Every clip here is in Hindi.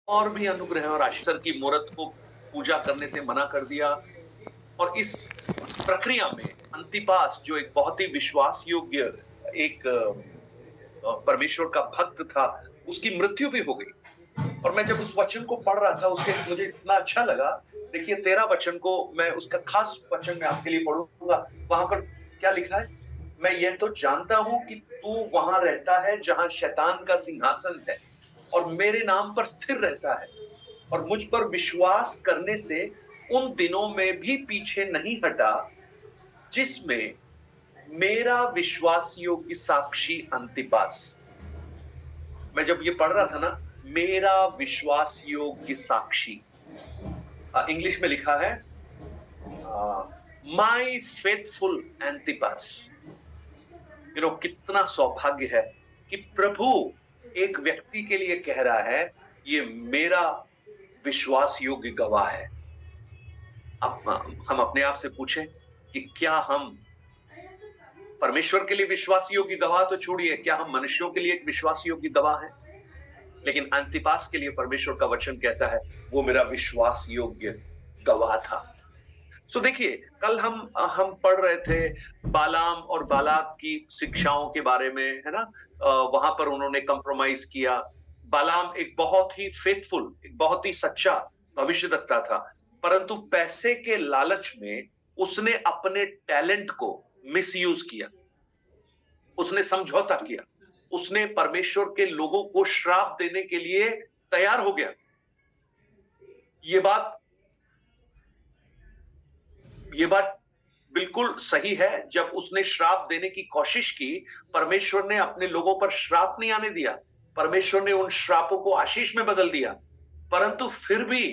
और भी अनुग्रह और आशीष की मूर्त को पूजा करने से मना कर दिया। और इस प्रक्रिया में अंतिपास जो एक बहुत ही विश्वास योग्य एक परमेश्वर का भक्त था, उसकी मृत्यु भी हो गई। और मैं जब उस वचन को पढ़ रहा था, उसके मुझे इतना अच्छा लगा। देखिए 13 वचन को मैं उसका खास वचन में आपके लिए पढ़ूंगा। वहां पर क्या लिखा है? मैं ये तो जानता हूं कि तू वहां रहता है जहां शैतान का सिंहासन है, और मेरे नाम पर स्थिर रहता है, और मुझ पर विश्वास करने से उन दिनों में भी पीछे नहीं हटा, जिसमें मेरा विश्वास योग्य साक्षी अंतिपास। मैं जब ये पढ़ रहा था ना, मेरा विश्वास योग्य साक्षी, इंग्लिश में लिखा है माई फेथफुल एंटिपास। कितना सौभाग्य है कि प्रभु एक व्यक्ति के लिए कह रहा है, ये मेरा विश्वास योग्य गवाह है। अब हम अपने आप से पूछें कि क्या हम परमेश्वर के लिए विश्वास योग्य गवाह तो छोड़िए, क्या हम मनुष्यों के लिए एक विश्वास योग्य गवाह हैं? लेकिन अंतिपास के लिए परमेश्वर का वचन कहता है, वो मेरा विश्वास योग्य गवाह था। देखिए, कल हम पढ़ रहे थे बालाम और बालाक की शिक्षाओं के बारे में, है ना? वहां पर उन्होंने कंप्रोमाइज किया। बालाम एक बहुत ही फेथफुल, एक बहुत ही सच्चा भविष्यद्वक्ता था, परंतु पैसे के लालच में उसने अपने टैलेंट को मिसयूज किया, उसने समझौता किया, उसने परमेश्वर के लोगों को श्राप देने के लिए तैयार हो गया। ये बात ये बात बिल्कुल सही है। जब उसने श्राप देने की कोशिश की, परमेश्वर ने अपने लोगों पर श्राप नहीं आने दिया, परमेश्वर ने उन श्रापों को आशीष में बदल दिया। परंतु फिर भी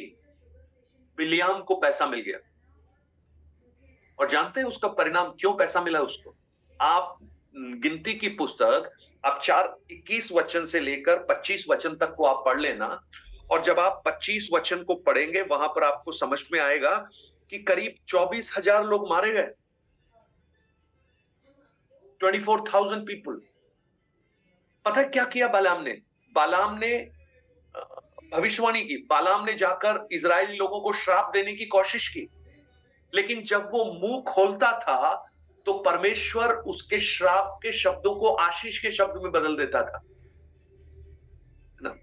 बिलियाम को पैसा मिल गया। और जानते हैं उसका परिणाम क्यों पैसा मिला उसको? आप गिनती की पुस्तक, आप 4:21 से लेकर 25 तक को आप पढ़ लेना, और जब आप 25 को पढ़ेंगे, वहां पर आपको समझ में आएगा कि करीब 24,000 लोग मारे गए। 24,000 पीपल। पता है क्या किया बालाम ने? बालाम ने भविष्यवाणी की, बालाम ने जाकर इजरायली लोगों को श्राप देने की कोशिश की, लेकिन जब वो मुंह खोलता था तो परमेश्वर उसके श्राप के शब्दों को आशीष के शब्द में बदल देता था, है ना?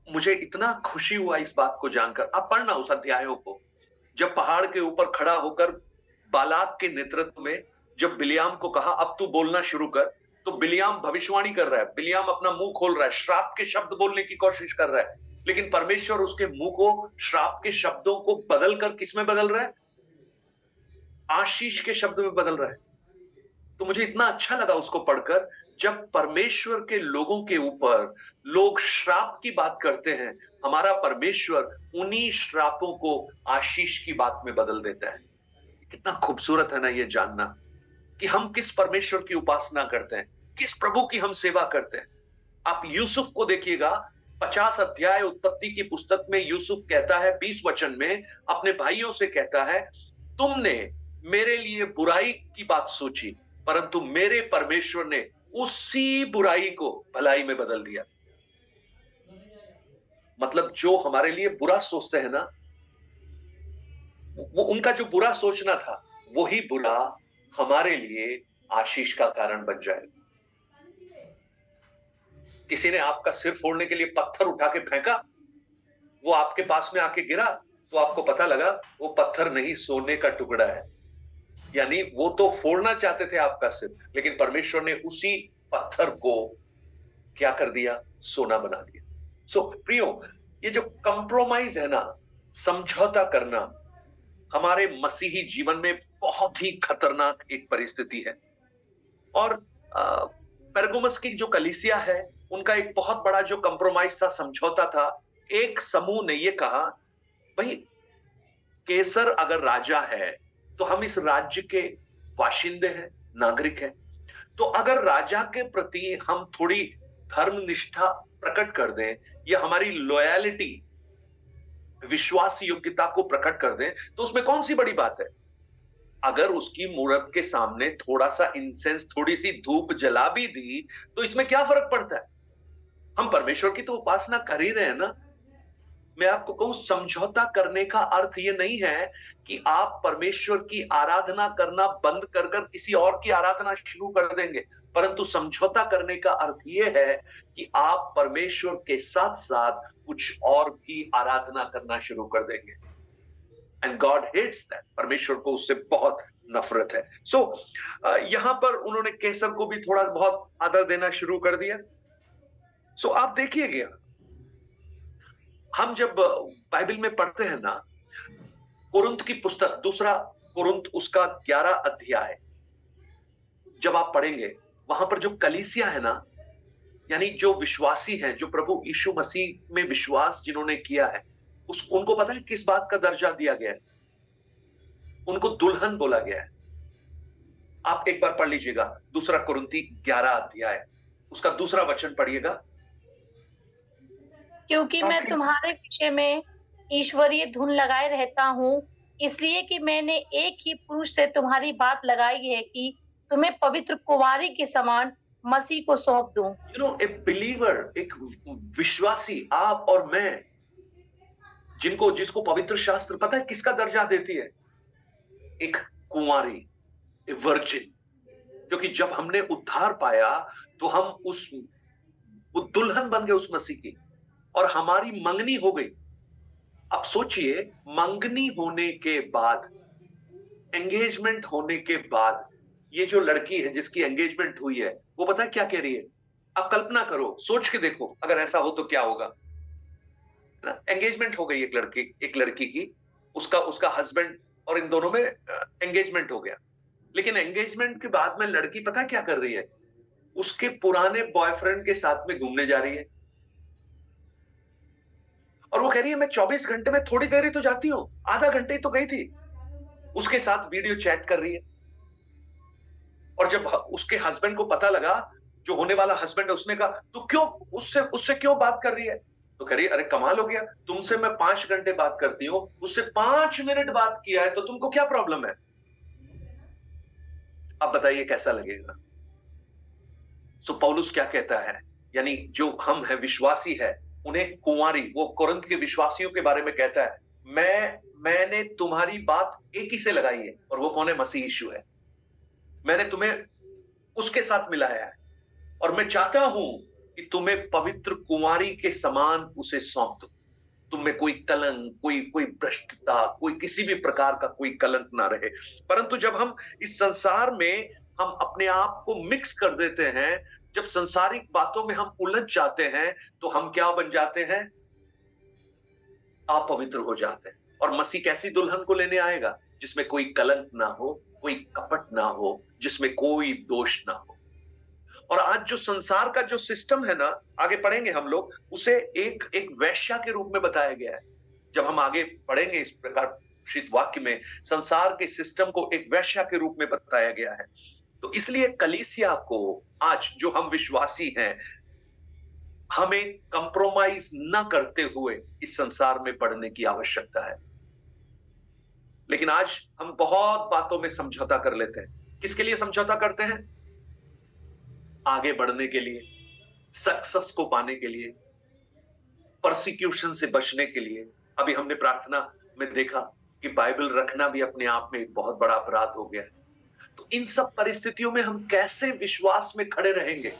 मुझे इतना खुशी हुआ इस बात को जानकर। आप पढ़ना उस अध्यायों को, जब पहाड़ के ऊपर खड़ा होकर बालाक के नेतृत्व में जब बिलियाम को कहा अब तू बोलना शुरू कर, तो बिलियाम भविष्यवाणी कर रहा है, बिलियाम अपना मुंह खोल रहा है, श्राप के शब्द बोलने की कोशिश कर रहा है, लेकिन परमेश्वर उसके मुंह को, श्राप के शब्दों को बदल कर किस में बदल रहा है? आशीष के शब्द में बदल रहा है। तो मुझे इतना अच्छा लगा उसको पढ़कर, जब परमेश्वर के लोगों के ऊपर लोग श्राप की बात करते हैं, हमारा परमेश्वर उन्हीं श्रापों को आशीष की बात में बदल देता है। कितना खूबसूरत है ना ये जानना कि हम किस परमेश्वर की उपासना करते हैं, किस प्रभु की हम सेवा करते हैं। आप यूसुफ को देखिएगा, 50 अध्याय उत्पत्ति की पुस्तक में यूसुफ कहता है 20 में, अपने भाइयों से कहता है, तुमने मेरे लिए बुराई की बात सोची, परंतु मेरे परमेश्वर ने उसी बुराई को भलाई में बदल दिया। मतलब जो हमारे लिए बुरा सोचते हैं ना, वो उनका जो बुरा सोचना था, वही बुरा हमारे लिए आशीष का कारण बन जाए। किसी ने आपका सिर फोड़ने के लिए पत्थर उठा के फेंका, वो आपके पास में आके गिरा, तो आपको पता लगा वो पत्थर नहीं, सोने का टुकड़ा है। यानी वो तो फोड़ना चाहते थे आपका सिर, लेकिन परमेश्वर ने उसी पत्थर को क्या कर दिया? सोना बना दिया। प्रियो, ये जो कंप्रोमाइज है ना, समझौता करना, हमारे मसीही जीवन में बहुत ही खतरनाक एक परिस्थिति है। और पेरगमुस की जो कलीसिया है, उनका एक बहुत बड़ा जो कंप्रोमाइज था, समझौता था। एक समूह ने ये कहा, भाई केसर अगर राजा है तो हम इस राज्य के बाशिंदे हैं, नागरिक हैं, तो अगर राजा के प्रति हम थोड़ी धर्मनिष्ठा प्रकट कर दें, या हमारी लॉयलिटी, विश्वास योग्यता को प्रकट कर दें, तो उसमें कौन सी बड़ी बात है? अगर उसकी मूर्त के सामने थोड़ा सा इंसेंस, थोड़ी सी धूप जला भी दी, तो इसमें क्या फर्क पड़ता है? हम परमेश्वर की तो उपासना कर ही रहे हैं ना। मैं आपको कहूं, समझौता करने का अर्थ ये नहीं है कि आप परमेश्वर की आराधना करना बंद कर कर किसी और की आराधना शुरू कर देंगे, परंतु समझौता करने का अर्थ ये है कि आप परमेश्वर के साथ साथ कुछ और की आराधना करना शुरू कर देंगे। एंड गॉड हेट्स दैट, परमेश्वर को उससे बहुत नफरत है। सो यहां पर उन्होंने कैसर को भी थोड़ा बहुत आदर देना शुरू कर दिया। सो आप देखिएगा, हम जब बाइबल में पढ़ते हैं ना, कुरिन्थ की पुस्तक, दूसरा कुरिन्थ उसका 11 अध्याय जब आप पढ़ेंगे, वहां पर जो कलीसिया है ना, यानी जो विश्वासी हैं, जो प्रभु यीशु मसीह में विश्वास जिन्होंने किया है, उनको पता है किस बात का दर्जा दिया गया है? उनको दुल्हन बोला गया है। आप एक बार पढ़ लीजिएगा, दूसरा कुरिन्थी 11 अध्याय, उसका दूसरा वचन पढ़िएगा। क्योंकि मैं तुम्हारे विषय में ईश्वरीय धुन लगाए रहता हूँ, इसलिए कि मैंने एक ही पुरुष से तुम्हारी बात लगाई है कि तुम्हें पवित्र कुंवारी के समान मसीह को सौंप दूं। ए बिलीवर, एक विश्वासी, आप और मैं, जिसको पवित्र शास्त्र पता है किसका दर्जा देती है? एक कुंवारी, वर्जिन। क्योंकि जब हमने उद्धार पाया तो हम उस दुल्हन बन गए उस मसीह की, और हमारी मंगनी हो गई। अब सोचिए, मंगनी होने के बाद, एंगेजमेंट होने के बाद, ये जो लड़की है जिसकी एंगेजमेंट हुई है, वो पता है क्या कह रही है? आप कल्पना करो, सोच के देखो, अगर ऐसा हो तो क्या होगा। एंगेजमेंट हो गई एक लड़की की, उसका हस्बैंड, और इन दोनों में एंगेजमेंट हो गया। लेकिन एंगेजमेंट के बाद में लड़की पता क्या कर रही है? उसके पुराने बॉयफ्रेंड के साथ में घूमने जा रही है, और वो कह रही है मैं 24 घंटे में थोड़ी देर ही तो जाती हूं, आधा घंटे ही तो गई थी। उसके साथ वीडियो चैट कर रही है। और जब उसके हस्बैंड को पता लगा, जो होने वाला हस्बैंड है, उसने कहा तू क्यों उससे क्यों बात कर रही है? तो कह रही है अरे कमाल हो गया, तुमसे मैं 5 घंटे बात करती हूँ, उससे 5 मिनट बात किया है, तो तुमको क्या प्रॉब्लम है? अब बताइए कैसा लगेगा? सो पौलुस क्या कहता है, यानी जो हम है, विश्वासी है, उन्हें कुंवारी, वो कुरिन्थ के विश्वासियों के बारे में कहता है, मैंने तुम्हारी बात एक ही से लगाई है, और वो कौन है? मसीह यीशु है। मैंने तुम्हें उसके साथ मिलाया है, और मैं चाहता हूं कि तुम्हें पवित्र कुंवारी के समान उसे सौंप दो। तुम में कोई कलंक, कोई भ्रष्टता, कोई किसी भी प्रकार का कोई कलंक ना रहे। परंतु जब हम इस संसार में हम अपने आप को मिक्स कर देते हैं, जब संसारिक बातों में हम उलझ जाते हैं, तो हम क्या बन जाते हैं? अपवित्र हो जाते हैं। और मसीह कैसी दुल्हन को लेने आएगा? जिसमें कोई कलंक ना हो, कोई कपट ना हो, जिसमें कोई दोष ना हो। और आज जो संसार का जो सिस्टम है ना, आगे पढ़ेंगे हम लोग, उसे एक वेश्या के रूप में बताया गया है। जब हम आगे पढ़ेंगे इस प्रकार वाक्य में, संसार के सिस्टम को एक वेश्या के रूप में बताया गया है। तो इसलिए कलीसिया को, आज जो हम विश्वासी हैं, हमें कंप्रोमाइज न करते हुए इस संसार में बढ़ने की आवश्यकता है। लेकिन आज हम बहुत बातों में समझौता कर लेते हैं। किसके लिए समझौता करते हैं? आगे बढ़ने के लिए, सक्सेस को पाने के लिए, परसिक्यूशन से बचने के लिए। अभी हमने प्रार्थना में देखा कि बाइबल रखना भी अपने आप में एक बहुत बड़ा अपराध हो गया है। तो इन सब परिस्थितियों में हम कैसे विश्वास में खड़े रहेंगे?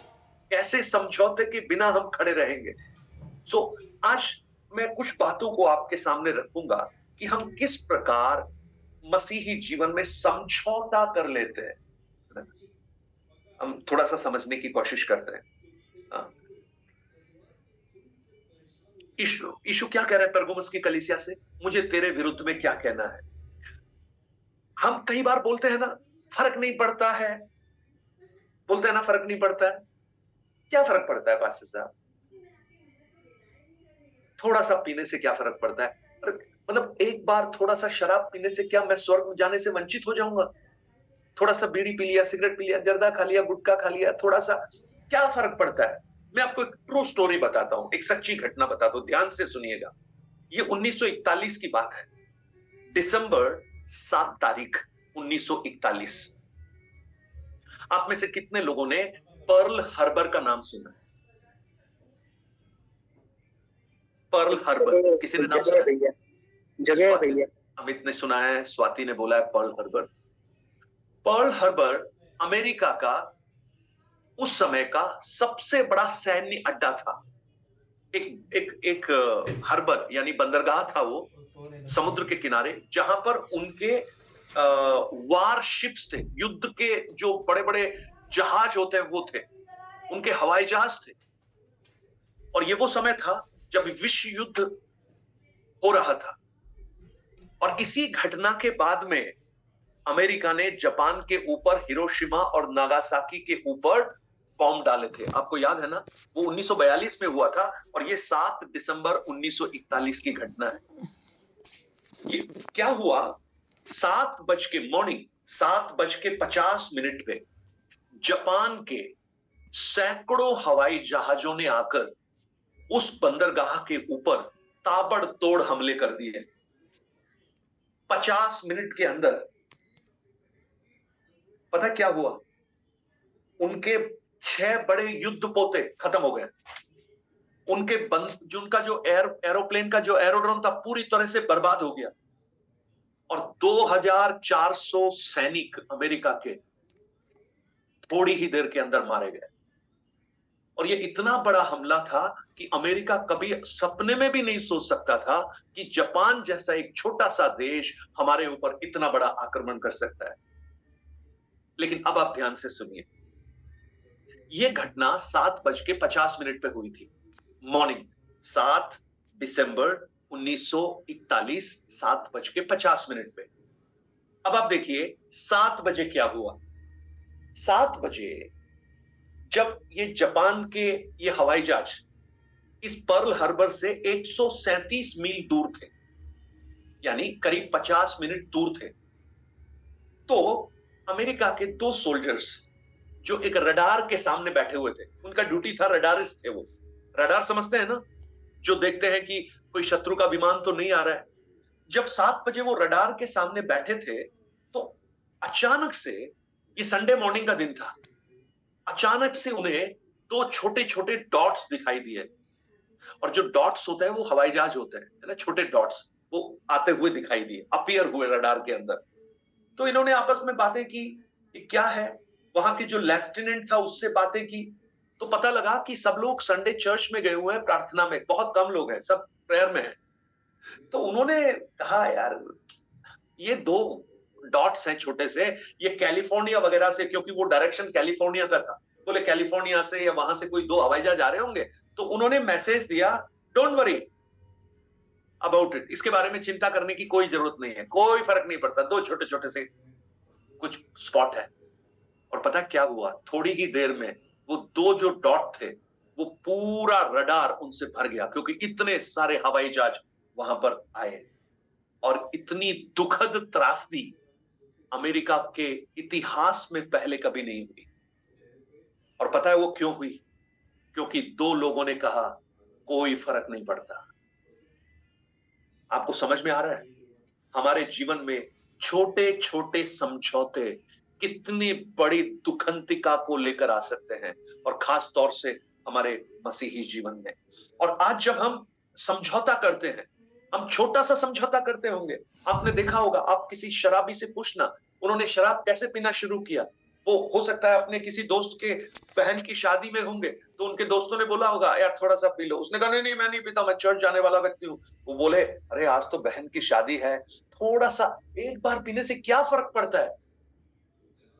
कैसे समझौते के बिना हम खड़े रहेंगे? आज मैं कुछ बातों को आपके सामने रखूंगा कि हम किस प्रकार मसीही जीवन में समझौता कर लेते हैं। हम थोड़ा सा समझने की कोशिश करते हैं। यीशु क्या कह रहे हैं परगमुस की कलीसिया से? मुझे तेरे विरुद्ध में क्या कहना है? हम कई बार बोलते हैं ना, फर्क नहीं पड़ता है, बोलते हैं ना फर्क नहीं पड़ता है। क्या फर्क पड़ता है पास्टर साहब? थोड़ा सा पीने से क्या फर्क पड़ता है? मतलब एक बार थोड़ा सा शराब पीने से क्या मैं स्वर्ग जाने से वंचित हो जाऊंगा? थोड़ा सा बीड़ी पी लिया, सिगरेट पी लिया, जर्दा खा लिया, गुटखा खा लिया, थोड़ा सा, क्या फर्क पड़ता है? मैं आपको एक ट्रू स्टोरी बताता हूं, एक सच्ची घटना बताता हूं, ध्यान से सुनिएगा। ये 1941 की बात है, दिसंबर 7 तारीख 1941। आप में से कितने लोगों ने पर्ल हार्बर का नाम सुना? पर्ल हार्बर, किसी ने नाम सुना है? भैया, जगह स्वाति, भैया। अमित ने सुना है, स्वाति ने बोला है Pearl Harbor. Pearl Harbor America का उस समय का सबसे बड़ा सैन्य अड्डा था। एक हार्बर यानी बंदरगाह था वो समुद्र के किनारे, जहां पर उनके वार शिप्स थे, युद्ध के जो बड़े बड़े जहाज होते हैं वो थे, उनके हवाई जहाज थे। और ये वो समय था जब विश्व युद्ध हो रहा था। और इसी घटना के बाद में अमेरिका ने जापान के ऊपर हिरोशिमा और नागासाकी के ऊपर बॉम्ब डाले थे। आपको याद है ना, वो 1942 में हुआ था और ये 7 दिसंबर 1941 की घटना है। ये क्या हुआ, 7:50 पे जापान के सैकड़ों हवाई जहाजों ने आकर उस बंदरगाह के ऊपर ताबड़तोड़ हमले कर दिए। 50 मिनट के अंदर पता क्या हुआ, उनके 6 बड़े युद्ध पोते खत्म हो गए। उनका जो एरोप्लेन का जो एरोड्रोम था पूरी तरह से बर्बाद हो गया। और 2400 सैनिक अमेरिका के थोड़ी ही देर के अंदर मारे गए। और ये इतना बड़ा हमला था कि अमेरिका कभी सपने में भी नहीं सोच सकता था कि जापान जैसा एक छोटा सा देश हमारे ऊपर इतना बड़ा आक्रमण कर सकता है। लेकिन अब आप ध्यान से सुनिए, यह घटना 7:50 पे हुई थी, मॉर्निंग 7 दिसंबर 1941, 7:50 पे। अब आप देखिए 7 बजे क्या हुआ। 7 बजे जब ये जापान के ये हवाई जहाज इस पर्ल हार्बर से 137 मील दूर थे, यानी करीब 50 मिनट दूर थे, तो अमेरिका के 2 सोल्जर्स जो एक रडार के सामने बैठे हुए थे, उनका ड्यूटी था, रडारिस्ट थे वो। रडार समझते हैं ना, जो देखते हैं कि कोई शत्रु का विमान तो नहीं आ रहा है। जब 7 बजे वो रडार के सामने बैठे थे तो अचानक से, ये संडे मॉर्निंग का दिन था, अचानक से उन्हें 2 छोटे छोटे डॉट्स दिखाई दिए। और जो डॉट्स होते हैं वो हवाई जहाज होते हैं, है ना, छोटे डॉट्स, वो आते हुए दिखाई दिए, अपीयर हुए रडार के अंदर। तो इन्होंने आपस में बातें की, ये क्या है। वहां के जो लेफ्टिनेंट था उससे बातें की, तो पता लगा कि सब लोग संडे चर्च में गए हुए हैं प्रार्थना में, बहुत कम लोग हैं, सब प्रेयर में हैं। तो उन्होंने कहा यार ये 2 डॉट्स हैं छोटे से, ये कैलिफोर्निया वगैरह से, क्योंकि वो डायरेक्शन कैलिफोर्निया का था, बोले कैलिफोर्निया से या वहां से कोई 2 हवाई जहाज आ रहे होंगे। तो उन्होंने मैसेज दिया, डोंट वरी अबाउट इट, इसके बारे में चिंता करने की कोई जरूरत नहीं है, कोई फर्क नहीं पड़ता, 2 छोटे छोटे से कुछ स्पॉट है। और पता क्या हुआ, थोड़ी ही देर में वो 2 जो डॉट थे वो पूरा रडार उनसे भर गया, क्योंकि इतने सारे हवाई जहाज वहां पर आए। और इतनी दुखद त्रासदी अमेरिका के इतिहास में पहले कभी नहीं हुई। और पता है वो क्यों हुई? क्योंकि 2 लोगों ने कहा कोई फर्क नहीं पड़ता। आपको समझ में आ रहा है, हमारे जीवन में छोटे छोटे समझौते कितनी बड़ी दुखंतिका को लेकर आ सकते हैं, और खास तौर से हमारे मसीही जीवन में। और आज जब हम समझौता करते हैं, हम छोटा सा समझौता करते होंगे। आपने देखा होगा, आप किसी शराबी से पूछना उन्होंने शराब कैसे पीना शुरू किया। वो हो सकता है अपने किसी दोस्त के बहन की शादी में होंगे, तो उनके दोस्तों ने बोला होगा यार थोड़ा सा पी लो, उसने कहा नहीं नहीं मैं नहीं पीता, मैं चर्च जाने वाला व्यक्ति हूँ। वो बोले अरे आज तो बहन की शादी है, थोड़ा सा एक बार पीने से क्या फर्क पड़ता है।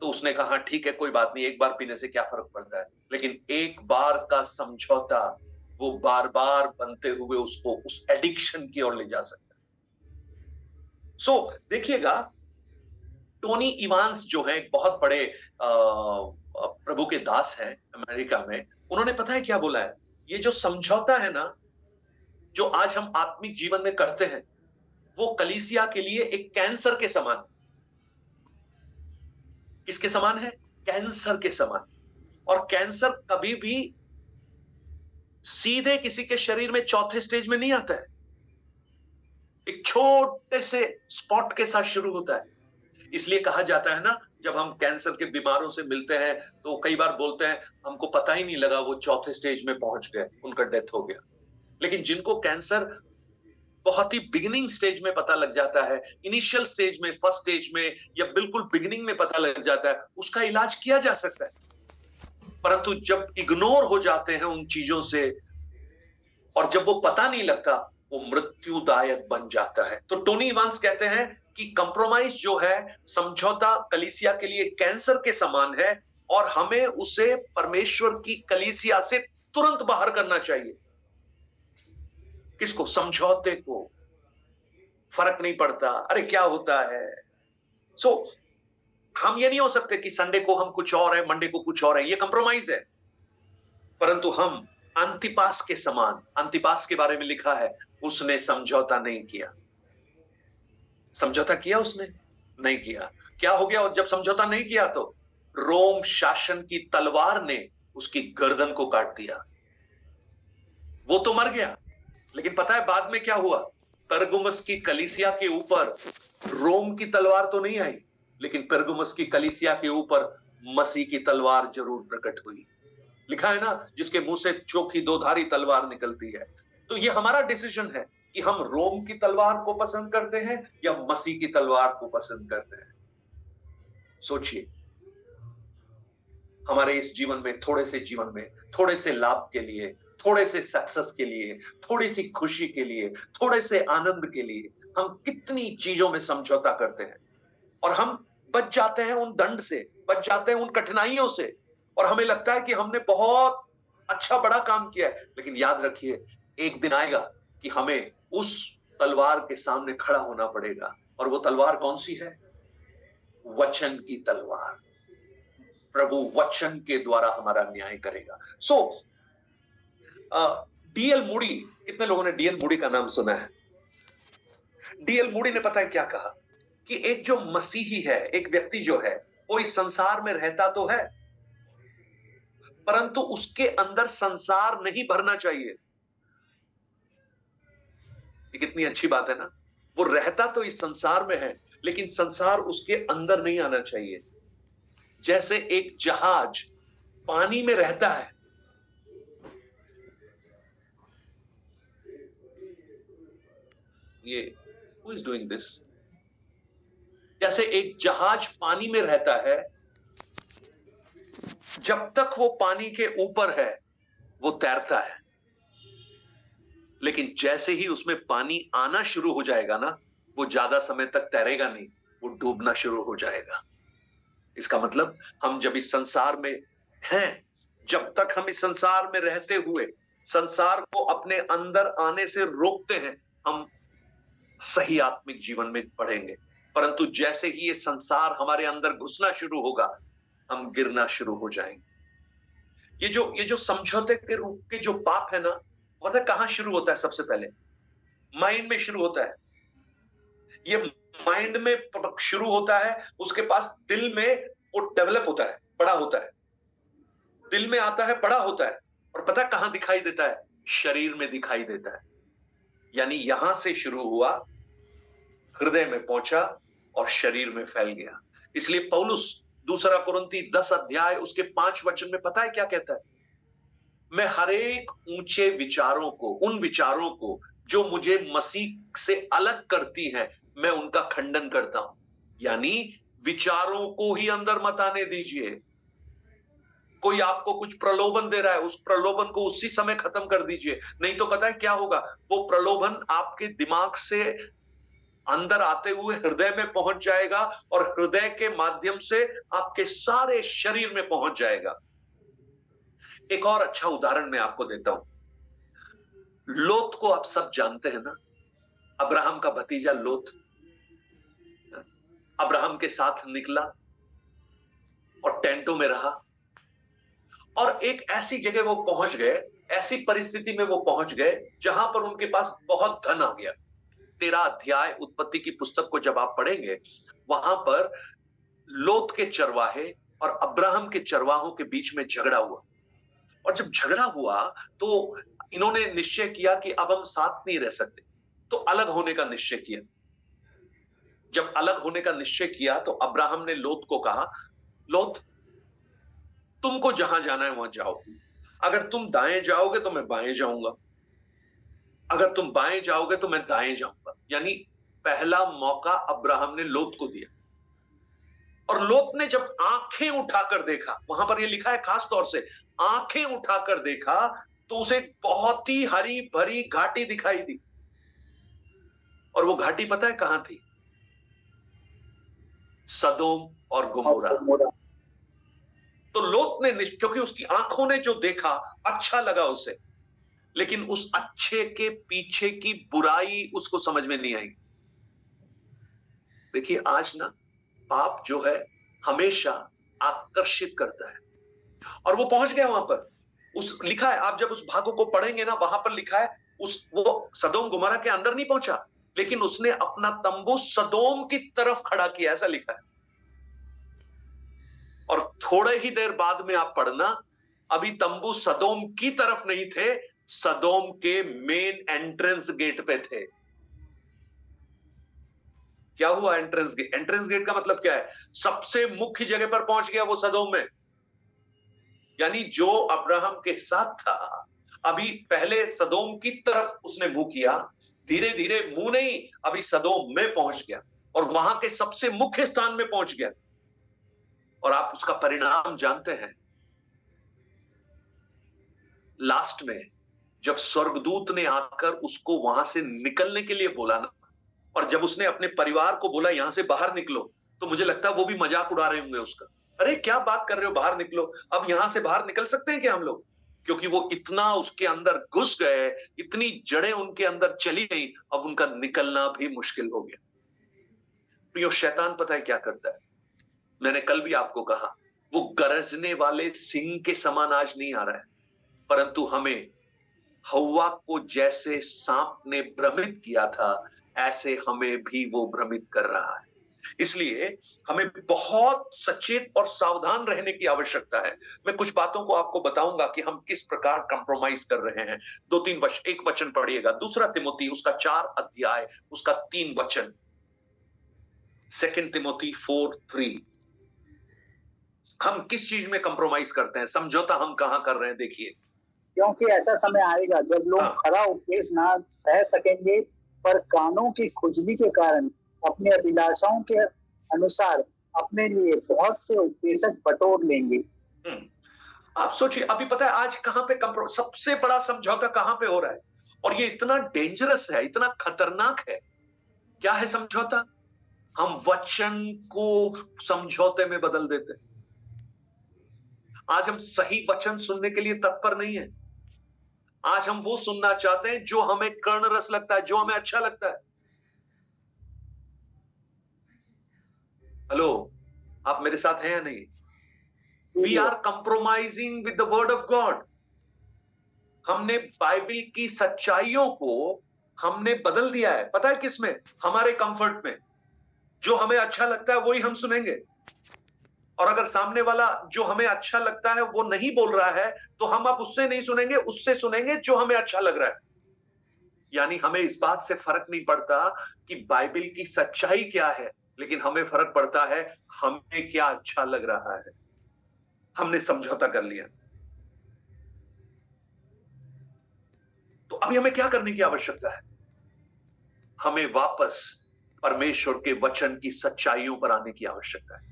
तो उसने कहा ठीक है कोई बात नहीं, एक बार पीने से क्या फर्क पड़ता है। लेकिन एक बार का समझौता वो बार बार बनते हुए उसको उस एडिक्शन की ओर ले जा सकता है। सो देखिएगा, टोनी इवांस जो है एक बहुत बड़े प्रभु के दास हैं अमेरिका में, उन्होंने पता है क्या बोला है, ये जो समझौता है ना, जो आज हम आत्मिक जीवन में करते हैं, वो कलीसिया के लिए एक कैंसर के समान। किसके समान है? कैंसर के समान। और कैंसर कभी भी सीधे किसी के शरीर में चौथे स्टेज में नहीं आता है, एक छोटे से स्पॉट के साथ शुरू होता है। इसलिए कहा जाता है ना, जब हम कैंसर के बीमारों से मिलते हैं तो कई बार बोलते हैं हमको पता ही नहीं लगा वो चौथे स्टेज में पहुंच गए, उनका डेथ हो गया। लेकिन जिनको कैंसर बहुत ही बिगिनिंग स्टेज में पता लग जाता है, इनिशियल स्टेज में, फर्स्ट स्टेज में या बिल्कुल बिगिनिंग में पता लग जाता है, उसका इलाज किया जा सकता है। परंतु जब इग्नोर हो जाते हैं उन चीजों से और जब वो पता नहीं लगता, वो मृत्युदायक बन जाता है। तो टोनी इवांस कहते हैं कि कंप्रोमाइज जो है, समझौता कलीसिया के लिए कैंसर के समान है और हमें उसे परमेश्वर की कलीसिया से तुरंत बाहर करना चाहिए। किसको? समझौते को। फर्क नहीं पड़ता, अरे क्या होता है। सो हम ये नहीं हो सकते कि संडे को हम कुछ और है, मंडे को कुछ और है, ये कंप्रोमाइज है। परंतु हम अंतिपास के समान, अंतिपास के बारे में लिखा है, उसने समझौता नहीं किया। समझौता किया उसने? नहीं किया। क्या हो गया? और जब समझौता नहीं किया तो रोम शासन की तलवार ने उसकी गर्दन को काट दिया। वो तो मर गया, लेकिन पता है बाद में क्या हुआ? पेरगमुस की कलीसिया के ऊपर रोम की तलवार तो नहीं आई, लेकिन पेरगमुस की कलीसिया के ऊपर मसीह की तलवार जरूर प्रकट हुई। लिखा है ना, जिसके मुंह से चोखी दोधारी तलवार निकलती है। तो ये हमारा डिसीजन है कि हम रोम की तलवार को पसंद करते हैं या मसीह की तलवार को पसंद करते हैं। सोचिए, हमारे इस जीवन में, थोड़े से जीवन में, थोड़े से लाभ के लिए, थोड़े से सक्सेस के लिए, थोड़ी सी खुशी के लिए, थोड़े से आनंद के लिए हम कितनी चीजों में समझौता करते हैं और हम बच जाते हैं उन दंड से, बच जाते हैं उन कठिनाइयों से और हमें लगता है कि हमने बहुत अच्छा बड़ा काम किया है। लेकिन याद रखिए, एक दिन आएगा कि हमें उस तलवार के सामने खड़ा होना पड़ेगा। और वो तलवार कौन सी है? वचन की तलवार। प्रभु वचन के द्वारा हमारा न्याय करेगा। सो डीएल मूडी, कितने लोगों ने डीएल मूडी का नाम सुना है? डीएल मूडी ने पता है क्या कहा? कि एक जो मसीही है, एक व्यक्ति जो है, वो इस संसार में रहता तो है, परंतु उसके अंदर संसार नहीं भरना चाहिए। ये कितनी अच्छी बात है ना। वो रहता तो इस संसार में है, लेकिन संसार उसके अंदर नहीं आना चाहिए। जैसे एक जहाज पानी में रहता है, ये हु इज डूइंग दिस? जैसे एक जहाज पानी में रहता है, जब तक वो पानी के ऊपर है वो तैरता है, लेकिन जैसे ही उसमें पानी आना शुरू हो जाएगा ना, वो ज्यादा समय तक तैरेगा नहीं, वो डूबना शुरू हो जाएगा। इसका मतलब हम जब इस संसार में हैं, जब तक हम इस संसार में रहते हुए संसार को अपने अंदर आने से रोकते हैं, हम सही आत्मिक जीवन में बढ़ेंगे। परंतु जैसे ही ये संसार हमारे अंदर घुसना शुरू होगा, हम गिरना शुरू हो जाएंगे। ये जो समझौते के रूप के जो पाप है ना, मतलब कहां शुरू होता है? सबसे पहले माइंड में शुरू होता है। ये माइंड में शुरू होता है, उसके पास दिल में वो डेवलप होता है, बड़ा होता है, दिल में आता है, बड़ा होता है, और पता है कहां दिखाई देता है? शरीर में दिखाई देता है। यानी यहां से शुरू हुआ, हृदय में पहुंचा और शरीर में फैल गया। इसलिए पौलुस दूसरा कुरिन्ती 10 अध्याय उसके 5 वचन में पता है क्या कहता है? मैं हरेक ऊंचे विचारों को, उन विचारों को जो मुझे मसीह से अलग करती हैं, मैं उनका खंडन करता हूं। यानी विचारों को ही अंदर मत आने दीजिए। कोई आपको कुछ प्रलोभन दे रहा है, उस प्रलोभन को उसी समय खत्म कर दीजिए। नहीं तो पता है क्या होगा? वो प्रलोभन आपके दिमाग से अंदर आते हुए हृदय में पहुंच जाएगा और हृदय के माध्यम से आपके सारे शरीर में पहुंच जाएगा। एक और अच्छा उदाहरण मैं आपको देता हूं। लोत को आप सब जानते हैं ना, अब्राहम का भतीजा लोत अब्राहम के साथ निकला और टेंटों में रहा और एक ऐसी जगह वो पहुंच गए, ऐसी परिस्थिति में वो पहुंच गए जहां पर उनके पास बहुत धन आ गया। 13 अध्याय उत्पत्ति की पुस्तक को जब आप पढ़ेंगे, वहां पर लोत के चरवाहे और अब्राहम के चरवाहों के बीच में झगड़ा हुआ। और जब झगड़ा हुआ तो इन्होंने निश्चय किया कि अब हम साथ नहीं रह सकते, तो अलग होने का निश्चय किया। जब अलग होने का निश्चय किया तो अब्राहम ने लोत को कहा, लोत, तुमको जहां जाना है वहां जाओ, अगर तुम दाएं जाओगे तो मैं बाएं जाऊंगा, अगर तुम बाएं जाओगे तो मैं दाएं जाऊंगा। यानी पहला मौका अब्राहम ने लोत को दिया, और लोत ने जब आंखें उठाकर देखा, वहां पर ये लिखा है खास तौर से, आंखें उठाकर देखा, तो उसे बहुत ही हरी भरी घाटी दिखाई दी। और वो घाटी पता है कहां थी? सदोम और गुमोरा। तो लोत ने, क्योंकि उसकी आंखों ने जो देखा अच्छा लगा उसे, लेकिन उस अच्छे के पीछे की बुराई उसको समझ में नहीं आई। देखिए आज ना पाप जो है हमेशा आकर्षित करता है, और वो पहुंच गया वहां पर। उस लिखा है, आप जब उस भागों को पढ़ेंगे ना, वहां पर लिखा है उस वो सदोम गुमोरा के अंदर नहीं पहुंचा, लेकिन उसने अपना तंबू सदोम की तरफ खड़ा किया, ऐसा लिखा है। और थोड़े ही देर बाद में आप पढ़ना, अभी तंबू सदोम की तरफ नहीं थे, सदोम के मेन एंट्रेंस गेट पे थे। क्या हुआ एंट्रेंस गेट? एंट्रेंस गेट का मतलब क्या है? सबसे मुख्य जगह पर पहुंच गया वो सदोम में। यानी जो अब्राहम के साथ था, अभी पहले सदोम की तरफ उसने मुंह किया, धीरे धीरे मुंह नहीं, अभी सदोम में पहुंच गया और वहां के सबसे मुख्य स्थान में पहुंच गया। और आप उसका परिणाम जानते हैं। लास्ट में जब स्वर्गदूत ने आकर उसको वहां से निकलने के लिए बोला ना, और जब उसने अपने परिवार को बोला यहां से बाहर निकलो, तो मुझे लगता है वो भी मजाक उड़ा रहे होंगे उसका। अरे क्या बात कर रहे हो, बाहर निकलो? अब यहां से बाहर निकल सकते हैं क्या हम लोग? क्योंकि वो इतना उसके अंदर घुस गए, इतनी जड़ें उनके अंदर चली गई, अब उनका निकलना भी मुश्किल हो गया। प्रियो, शैतान पता है क्या करता है? मैंने कल भी आपको कहा, वो गरजने वाले सिंह के समान आज नहीं आ रहा है, परंतु हमें हव्वा को जैसे सांप ने भ्रमित किया था, ऐसे हमें भी वो भ्रमित कर रहा है। इसलिए हमें बहुत सचेत और सावधान रहने की आवश्यकता है। मैं कुछ बातों को आपको बताऊंगा कि हम किस प्रकार कंप्रोमाइज कर रहे हैं। एक वचन पढ़िएगा, दूसरा तिमोथी उसका 4 अध्याय उसका 3 वचन। 2 तिमोथी 4:3। हम किस चीज में कंप्रोमाइज करते हैं? समझौता हम कहां कर रहे हैं? देखिए, क्योंकि ऐसा समय आएगा जब लोग खरा उपदेश ना सह सकेंगे, पर कानों की खुजली के कारण अपने अभिलाषाओं के अनुसार अपने लिए बहुत से उपदेशक बटोर लेंगे। आप सोचिए, अभी पता है आज कहां पे सबसे बड़ा समझौता कहां पे हो रहा है? और ये इतना डेंजरस है, इतना खतरनाक है। क्या है समझौता? हम वचन को समझौते में बदल देते हैं। आज हम सही वचन सुनने के लिए तत्पर नहीं है। आज हम वो सुनना चाहते हैं जो हमें कर्ण रस लगता है, जो हमें अच्छा लगता है। हेलो, आप मेरे साथ हैं या नहीं? We are compromising with the word of God. हमने बाइबल की सच्चाइयों को हमने बदल दिया है। पता है किसमें? हमारे कंफर्ट में। जो हमें अच्छा लगता है वही हम सुनेंगे, और अगर सामने वाला जो हमें अच्छा लगता है वो नहीं बोल रहा है, तो हम अब उससे नहीं सुनेंगे, उससे सुनेंगे जो हमें अच्छा लग रहा है। यानी हमें इस बात से फर्क नहीं पड़ता कि बाइबल की सच्चाई क्या है, लेकिन हमें फर्क पड़ता है हमें क्या अच्छा लग रहा है। हमने समझौता कर लिया। तो अभी हमें क्या करने की आवश्यकता है? हमें वापस परमेश्वर के वचन की सच्चाइयों पर आने की आवश्यकता है।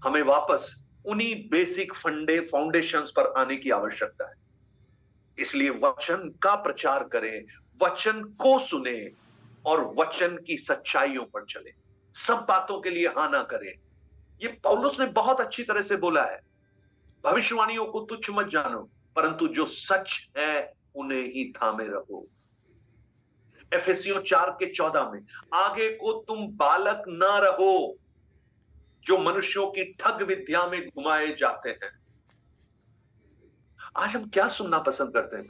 हमें वापस उन्हीं बेसिक फाउंडेशंस पर आने की आवश्यकता है। इसलिए वचन का प्रचार करें, वचन को सुने और वचन की सच्चाइयों पर चले। सब बातों के लिए हाँ ना करें। ये पौलुस ने बहुत अच्छी तरह से बोला है, भविष्यवाणियों को तुच्छ मत जानो, परंतु जो सच है उन्हें ही थामे रहो। एफेसियों 4:14 में, आगे को तुम बालक ना रहो जो मनुष्यों की ठग विद्या में घुमाए जाते हैं। आज हम क्या सुनना पसंद करते हैं?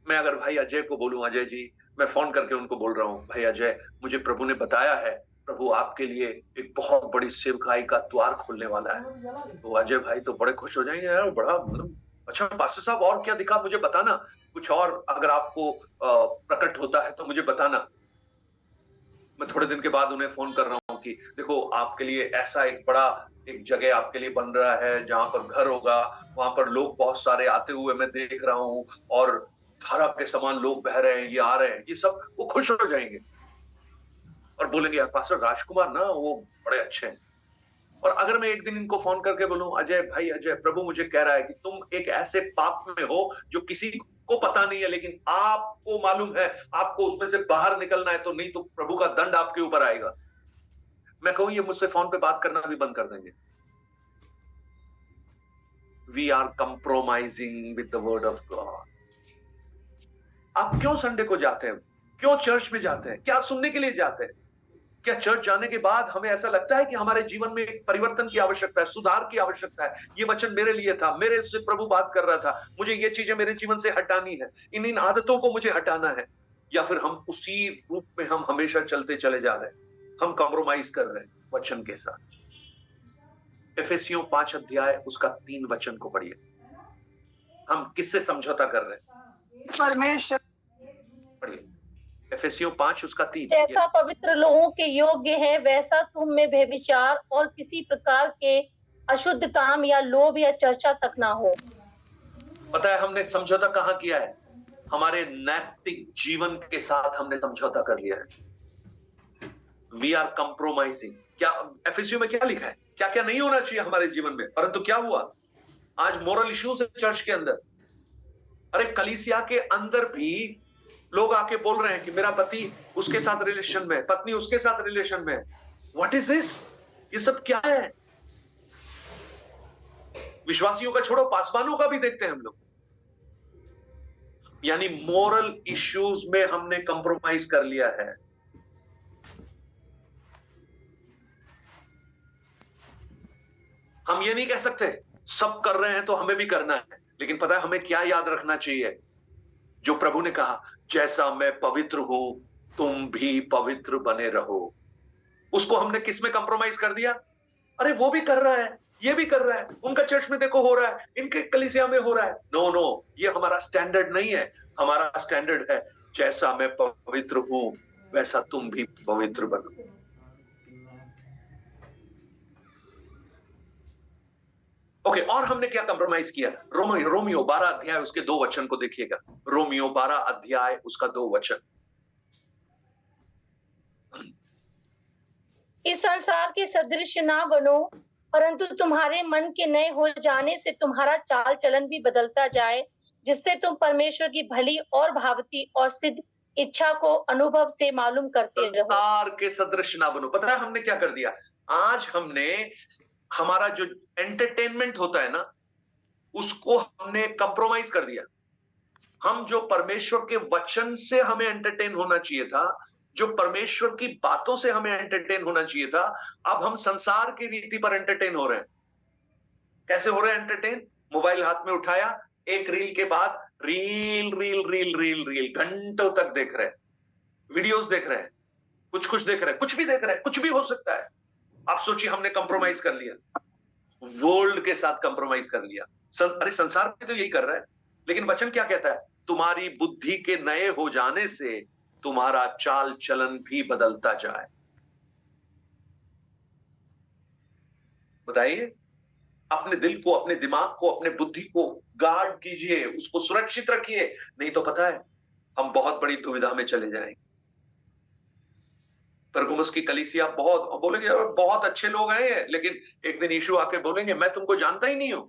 मैं अगर भाई अजय को बोलूं, अजय जी, मैं फोन करके उनको बोल रहा हूं, भाई अजय, मुझे प्रभु ने बताया है, प्रभु आपके लिए एक बहुत बड़ी सेवकाई का द्वार खोलने वाला है। तो अजय भाई तो बड़े खुश हो जाएंगे, यार बड़ा मतलब अच्छा पास्टर साहब, और क्या दिखा मुझे बताना, कुछ और अगर आपको प्रकट होता है तो मुझे बताना। मैं थोड़े दिन के बाद उन्हें फोन कर रहा हूं कि देखो आपके लिए ऐसा एक बड़ा एक जगह आपके लिए बन रहा है जहां पर घर होगा, वहां पर लोग बहुत सारे आते हुए मैं देख रहा हूं, और धारा के समान लोग बह रहे हैं, ये आ रहे हैं, ये सब वो खुश हो जाएंगे और बोलेंगे यार पास्टर राजकुमार ना वो बड़े अच्छे हैं। और अगर मैं एक दिन इनको फोन करके बोलूं, अजय भाई, अजय, प्रभु मुझे कह रहा है कि तुम एक ऐसे पाप में हो जो किसी को पता नहीं है, लेकिन आपको मालूम है, आपको उसमें से बाहर निकलना है, तो नहीं तो प्रभु का दंड आपके ऊपर आएगा। मैं कहूं ये मुझसे फोन पे बात करना भी बंद कर देंगे। We are compromising with the word of God. आप क्यों संडे को जाते हैं? क्यों चर्च में जाते हैं? क्या सुनने के लिए जाते हैं? क्या चर्च जाने के बाद हमें ऐसा लगता है कि हमारे जीवन में एक परिवर्तन की आवश्यकता है, सुधार की आवश्यकता है? ये वचन मेरे लिए था, मेरे से प्रभु बात कर रहा था, मुझे ये चीजें मेरे जीवन से हटानी है, इन आदतों को मुझे हटाना है। या फिर हम उसी रूप में हम हमेशा चलते चले जा रहे हैं, हम कॉम्प्रोमाइज कर रहे हैं वचन के साथ। इफिसियों 5 अध्याय उसका 3 वचन को पढ़िए। हम किससे समझौता कर रहे हैं? परमेश्वर। पढ़िए इफिसियों 5 उसका 3। जैसा पवित्र लोगों के योग्य है वैसा तुम में व्यभिचार और किसी प्रकार के अशुद्ध काम या लोभ या चर्चा तक ना हो। पता है हमने समझौता कहां किया है? हमारे नैतिक जीवन के साथ हमने समझौता कर लिया है। We are compromising. क्या एफएसयू में क्या लिखा है? क्या क्या नहीं होना चाहिए हमारे जीवन में, परंतु क्या हुआ आज मोरल इश्यूज है चर्च के अंदर। अरे कलीसिया के अंदर भी लोग आके बोल रहे हैं कि मेरा पति उसके साथ रिलेशन में, पत्नी उसके साथ रिलेशन में। What is this? ये सब क्या है? विश्वासियों का छोड़ो, पासवानों का भी देखते हैं हम लोग। यानी मोरल इश्यूज में हमने कंप्रोमाइज कर लिया है। हम ये नहीं कह सकते सब कर रहे हैं तो हमें भी करना है, लेकिन पता है हमें क्या याद रखना चाहिए? जो प्रभु ने कहा, जैसा मैं पवित्र हूं तुम भी पवित्र बने रहो। उसको हमने किस में कंप्रोमाइज कर दिया? अरे वो भी कर रहा है, ये भी कर रहा है, उनका चर्च में देखो हो रहा है, इनके कलीसिया में हो रहा है। नो नो, ये हमारा स्टैंडर्ड नहीं है। हमारा स्टैंडर्ड है जैसा मैं पवित्र हूं वैसा तुम भी पवित्र बनो। ओके, और हमने क्या कंप्रोमाइज किया? रोमियो 12 अध्याय उसके 2 वचन को देखिएगा। रोमियो 12 अध्याय उसका 2 वचन। इस संसार के सदृश ना बनो, परंतु तुम्हारे मन के नए हो जाने से तुम्हारा चाल चलन भी बदलता जाए, जिससे तुम परमेश्वर की भली और भावती और सिद्ध इच्छा को अनुभव से मालूम करते रहो। संसार के सदृश ना बनो। पता है हमने क्या कर दिया? आज हमने हमारा जो एंटरटेनमेंट होता है ना, उसको हमने कंप्रोमाइज कर दिया। हम जो परमेश्वर के वचन से हमें एंटरटेन होना चाहिए था, जो परमेश्वर की बातों से हमें एंटरटेन होना चाहिए था, अब हम संसार की रीति पर एंटरटेन हो रहे हैं। कैसे हो रहे हैं एंटरटेन? मोबाइल हाथ में उठाया, एक रील के बाद reel reel reel reel reel, घंटों तक देख रहे हैं, वीडियोस देख रहे हैं, कुछ देख रहे हैं, कुछ भी देख रहे हैं, कुछ भी हो सकता है। आप सोचिए हमने कंप्रोमाइज कर लिया, वर्ल्ड के साथ कंप्रोमाइज कर लिया। अरे संसार में तो यही कर रहा है, लेकिन वचन क्या कहता है? तुम्हारी बुद्धि के नए हो जाने से तुम्हारा चाल चलन भी बदलता जाए। बताइए, अपने दिल को, अपने दिमाग को, अपने बुद्धि को गार्ड कीजिए, उसको सुरक्षित रखिए, नहीं तो पता है हम बहुत बड़ी दुविधा में चले जाएंगे। परगमुस की कलीसिया बहुत बोलेंगे बहुत अच्छे लोग हैं, लेकिन एक दिन यीशु आके बोलेंगे मैं तुमको जानता ही नहीं हूं।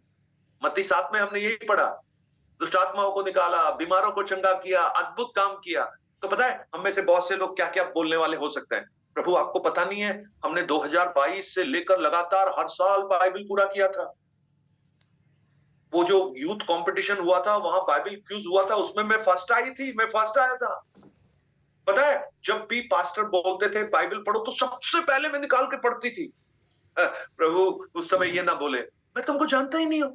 मत्ती 7 में हमने यही पढ़ा, दुष्ट आत्माओं को निकाला, बीमारों को चंगा किया, अद्भुत काम किया। तो पता है हम में से बहुत से लोग क्या क्या बोलने वाले हो सकते हैं। प्रभु आपको पता नहीं है, हमने 2022 से लेकर लगातार हर साल बाइबल पूरा किया था। वो जो यूथ कंपटीशन हुआ था, वहां बाइबल क्विज हुआ था, उसमें मैं फर्स्ट आई थी, मैं फर्स्ट आया था। पता है जब भी पास्टर बोलते थे बाइबल पढ़ो, तो सबसे पहले मैं निकाल के पढ़ती थी। प्रभु उस समय ये ना बोले मैं तुमको जानता ही नहीं हूं।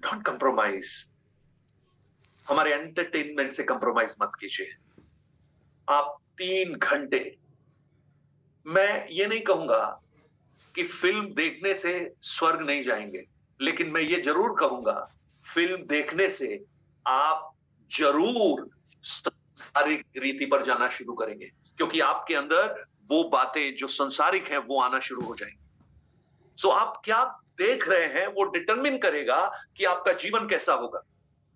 Don't compromise. हमारे एंटरटेनमेंट से कंप्रोमाइज मत कीजिए। आप 3 घंटे, मैं ये नहीं कहूंगा कि फिल्म देखने से स्वर्ग नहीं जाएंगे, लेकिन मैं ये जरूर कहूंगा फिल्म देखने से आप जरूर सारी रीति पर जाना शुरू करेंगे, क्योंकि आपके अंदर वो बातें जो संसारिक हैं वो आना शुरू हो जाएंगी। सो आप क्या देख रहे हैं वो डिटरमिन करेगा कि आपका जीवन कैसा होगा।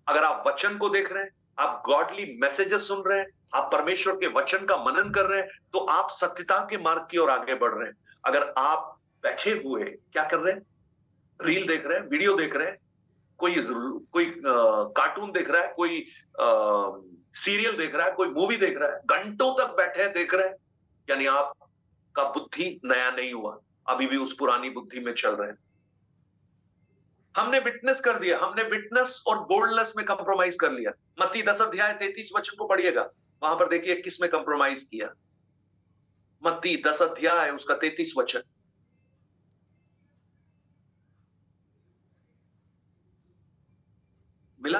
अगर आप वचन को देख रहे हैं, आप गॉडली मैसेजेस सुन रहे हैं, आप परमेश्वर के वचन का मनन कर रहे हैं, तो आप सत्यता के मार्ग की ओर आगे बढ़ रहे हैं। अगर आप बैठे हुए क्या कर रहे हैं, रील देख रहे हैं, वीडियो देख रहे हैं, कोई कार्टून देख रहा है, कोई सीरियल देख रहा है, कोई मूवी देख रहा है, घंटों तक बैठे हैं देख रहे हैं, यानी आपका बुद्धि नया नहीं हुआ, अभी भी उस पुरानी बुद्धि में चल रहे हैं। हमने विटनेस कर दिया, हमने विटनेस और बोल्डनेस में कंप्रोमाइज कर लिया। मत्ती 10 अध्याय 33 वचन को पढ़िएगा, वहां पर देखिए किस में कंप्रोमाइज किया। मत्ती 10 अध्याय उसका 33 वचन। मिला?